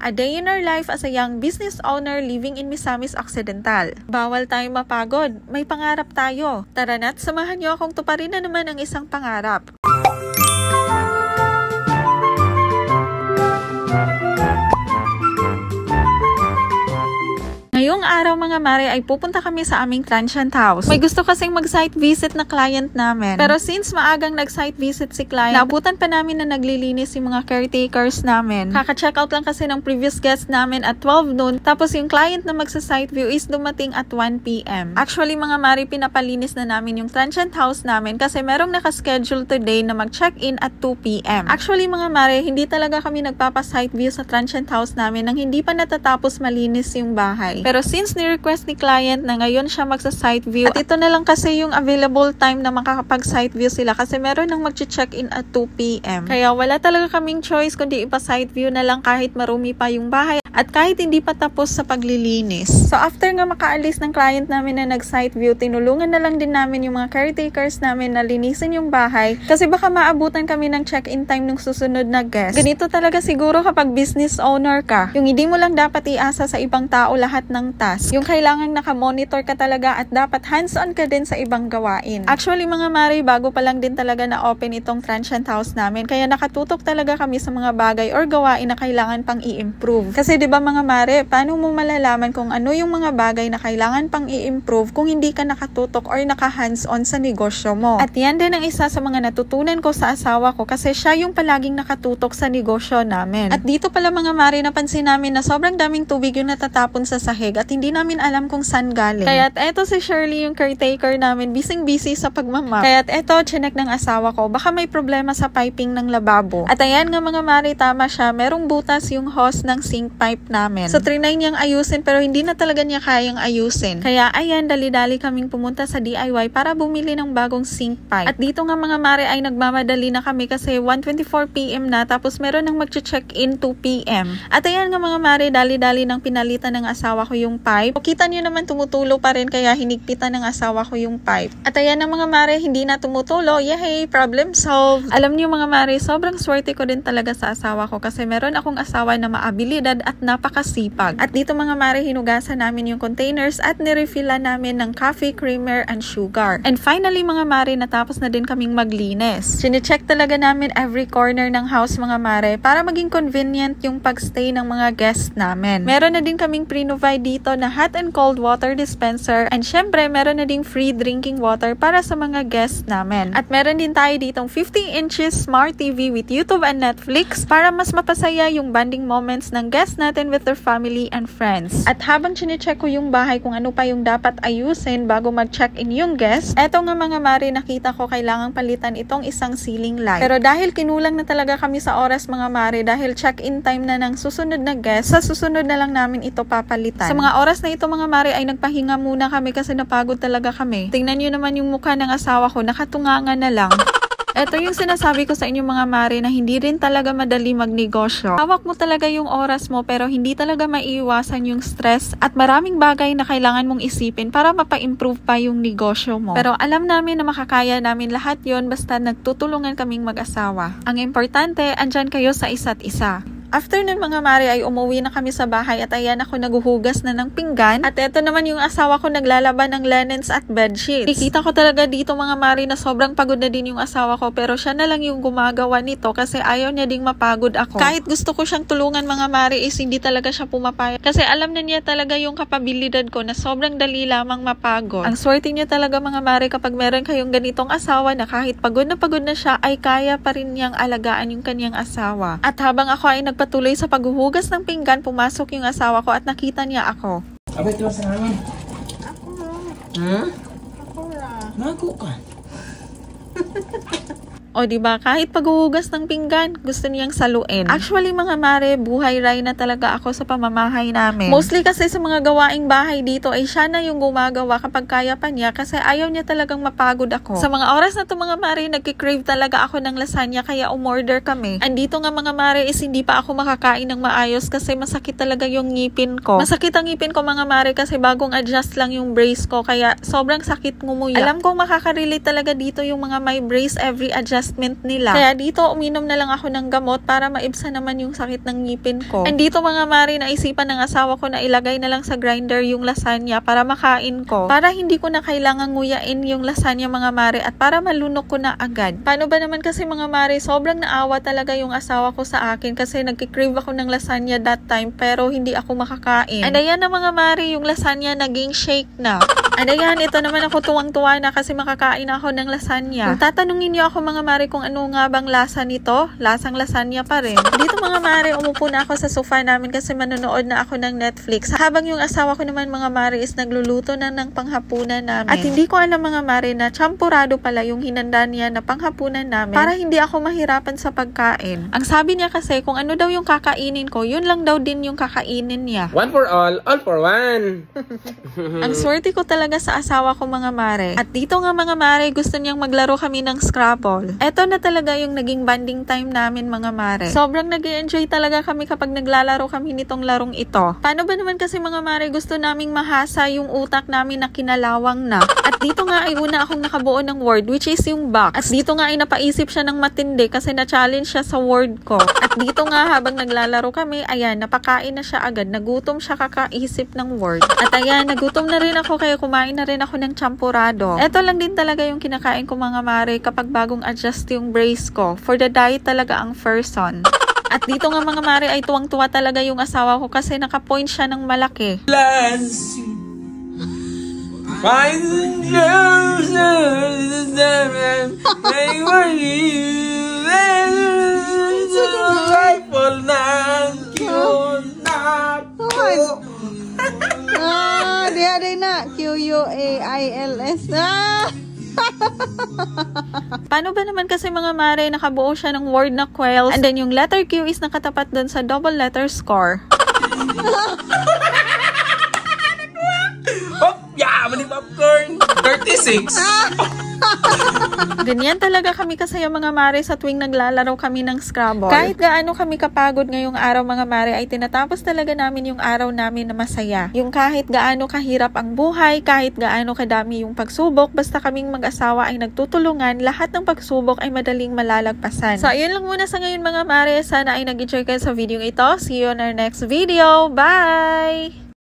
A day in our life as a young business owner living in Misamis Occidental. Bawal tayong mapagod, may pangarap tayo. Tara na't samahan niyo akong tuparin na naman ang isang pangarap. Ngayong araw mga mare ay pupunta kami sa aming transient house. May gusto kasing mag-site visit na client namin. Pero since maagang nag-site visit si client, naabutan pa namin na naglilinis yung mga caretakers namin. Kaka-check out lang kasi ng previous guest namin at 12 noon. Tapos yung client na magsa-site view is dumating at 1 p.m. Actually mga mare, pinapalinis na namin yung transient house namin kasi merong nakaschedule today na mag-check-in at 2 p.m. Actually mga mare, hindi talaga kami nagpapa-site view sa transient house namin nang hindi pa natatapos malinis yung bahay. Pero since ni-request ni client na ngayon siya magsa-site view, at ito na lang kasi yung available time na makakapag-site view sila kasi meron nang mag-check-in at 2 p.m. Kaya wala talaga kaming choice kundi ipa-site view na lang kahit marumi pa yung bahay at kahit hindi pa tapos sa paglilinis. So after nga makaalis ng client namin na nag-site view, tinulungan na lang din namin yung mga caretakers namin na linisin yung bahay kasi baka maabutan kami ng check-in time ng susunod na guest. Ganito talaga siguro kapag business owner ka. Yung hindi mo lang dapat iasa sa ibang tao lahat ng task. Yung kailangang nakamonitor ka talaga at dapat hands-on ka din sa ibang gawain. Actually mga mare, bago pa lang din talaga na open itong transient house namin kaya nakatutok talaga kami sa mga bagay or gawain na kailangan pang i-improve. Kasi 'di ba mga mare, paano mo malalaman kung ano yung mga bagay na kailangan pang i-improve kung hindi ka nakatutok or naka-hands-on sa negosyo mo? At yan din ang isa sa mga natutunan ko sa asawa ko kasi siya yung palaging nakatutok sa negosyo namin. At dito pala mga mare, napansin namin na sobrang daming tubig yung natatapon sa sahig at hindi namin alam kung saan galing. Kaya't eto si Shirley yung caretaker namin, busy sa pagmamap. Kaya't eto, chinek ng asawa ko, baka may problema sa piping ng lababo. At ayan nga mga mare, tama siya, merong butas yung hose ng sink pipe namin. So trinay niyang ayusin pero hindi na talaga niya kayang ayusin. Kaya ayan, dali-dali kaming pumunta sa DIY para bumili ng bagong sink pipe. At dito nga mga mare ay nagmamadali na kami kasi 1:24 p.m. na tapos meron nang mag-check-in 2 p.m. At ayan nga mga mare, dali-dali nang pinalitan ng asawa ko yung pipe. O kita niyo naman tumutulo pa rin kaya hinigpitan ng asawa ko yung pipe. At ayan na mga mare, hindi na tumutulo. Yay! Problem solved! Alam niyo mga mare, sobrang swerte ko din talaga sa asawa ko kasi meron akong asawa na maabilidad at napakasipag. At dito mga mare, hinugasan namin yung containers at nirefillan namin ng coffee, creamer, and sugar. And finally mga mare, natapos na din kaming maglinis. Chine-check talaga namin every corner ng house mga mare para maging convenient yung pagstay ng mga guests namin. Meron na din kaming pre-provide dito na hot and cold water dispenser and syempre meron na ding free drinking water para sa mga guests namin. At meron din tayo ditong 50 inches smart TV with YouTube and Netflix para mas mapasaya yung bonding moments ng guests natin with their family and friends. At habang chine-check ko yung bahay kung ano pa yung dapat ayusin bago mag-check-in yung guest, eto nga mga mare, nakita ko kailangang palitan itong isang ceiling light. Pero dahil kinulang na talaga kami sa oras mga mare dahil check-in time na ng susunod na guest, sa susunod na lang namin ito papalitan. Sa mga oras na ito mga mare ay nagpahinga muna kami kasi napagod talaga kami. Tingnan nyo naman yung mukha ng asawa ko, nakatunganga na lang. Ito yung sinasabi ko sa inyo mga mare na hindi rin talaga madali magnegosyo. Hawak mo talaga yung oras mo pero hindi talaga maiiwasan yung stress at maraming bagay na kailangan mong isipin para mapa-improve pa yung negosyo mo. Pero alam namin na makakaya namin lahat yon basta nagtutulungan kaming mag-asawa. Ang importante, andyan kayo sa isa't isa. After nun mga mare ay umuwi na kami sa bahay at ayan ako naguhugas na ng pinggan. At eto naman yung asawa ko naglalaban ng linens at bedsheets. Nakikita ko talaga dito mga mare na sobrang pagod na din yung asawa ko pero siya na lang yung gumagawa nito kasi ayaw niya ding mapagod ako. Kahit gusto ko siyang tulungan mga mare is hindi talaga siya pumapayag. Kasi alam na niya talaga yung kapabilidad ko na sobrang dali lamang mapagod. Ang swerte niya talaga mga mare kapag meron kayong ganitong asawa na kahit pagod na siya ay kaya pa rin niyang alagaan yung kanyang asawa. At habang ako ay patuloy sa paghuhugas ng pinggan, pumasok yung asawa ko at nakita niya ako. Abay, ito sa namin. Ako na. Ha? Ako na. Nago ka. O diba, kahit paghuhugas ng pinggan, gusto niyang saluin. Actually mga mare, buhay ray na talaga ako sa pamamahay namin. Mostly kasi sa mga gawaing bahay dito ay siya na yung gumagawa kapag kaya pa niya kasi ayaw niya talagang mapagod ako. Sa mga oras na to mga mare, nagkikrave talaga ako ng lasagna kaya umorder kami. Andito nga mga mare is hindi pa ako makakain ng maayos kasi masakit talaga yung ngipin ko. Masakit ang ngipin ko mga mare kasi bagong adjust lang yung brace ko kaya sobrang sakit ngumuya. Alam kong makaka-relate talaga dito yung mga may brace every adjust adjustment nila. Kaya dito uminom na lang ako ng gamot para maibsan naman yung sakit ng ngipin ko. And dito mga mare, naisipan ng asawa ko na ilagay na lang sa grinder yung lasagna para makain ko. Para hindi ko na kailangan nguyain yung lasagna mga mare at para malunok ko na agad. Paano ba naman kasi mga mare, sobrang naawa talaga yung asawa ko sa akin kasi nagki-crave ako ng lasagna that time pero hindi ako makakain. And ayan na mga mare, yung lasagna naging shake na. And ayan, ito naman ako tuwang-tuwa na kasi makakain ako ng lasagna. Kung tatanungin niyo ako mga mare kung ano nga bang lasa nito, lasang lasagna pa rin. Dito mga mare, umupo na ako sa sofa namin kasi manonood na ako ng Netflix. Habang yung asawa ko naman mga mare is nagluluto na ng panghapunan namin. At hindi ko alam mga mare na champurado pala yung hinanda niya na panghapunan namin para hindi ako mahirapan sa pagkain. Ang sabi niya kasi kung ano daw yung kakainin ko, yun lang daw din yung kakainin niya. One for all for one. Ang swerte ko talaga sa asawa ko mga mare. At dito nga mga mare, gusto niyang maglaro kami ng Scrabble. Eto na talaga yung naging banding time namin mga mare. Sobrang nag-enjoy talaga kami kapag naglalaro kami nitong larong ito. Paano ba naman kasi mga mare, gusto naming mahasa yung utak namin na kinalawang na. At dito nga ay una akong nakabuo ng word which is yung box. At dito nga ay napaisip siya ng matindi kasi na-challenge siya sa word ko. At dito nga habang naglalaro kami, ayan, napakain na siya agad. Nagutom siya kakaisip ng word. At ayan, nagutom na rin ako kaya kumain na rin ako ng champurado. Ito lang din talaga yung kinakain ko mga mare kapag bagong adjust yung brace ko. For the diet talaga ang person. At dito nga mga mare ay tuwang-tuwa talaga yung asawa ko kasi naka-point siya ng malaki. Dia na QUAILS. Paano ba naman kasi mga mare, nakabuo siya ng word na quails and then yung letter Q is nakatapat dun sa double letter score. Oh, yeah, mali popcorn. 36. Ganyan talaga kami kasaya mga mare sa tuwing naglalaro kami ng Scrabble. Kahit gaano kami kapagod ngayong araw mga mare, ay tinatapos talaga namin yung araw namin na masaya. Yung kahit gaano kahirap ang buhay, kahit gaano kadami yung pagsubok, basta kaming mag-asawa ay nagtutulungan, lahat ng pagsubok ay madaling malalagpasan. So ayun lang muna sa ngayon mga mare, sana ay nag-enjoy kayo sa video ito. See you on our next video. Bye!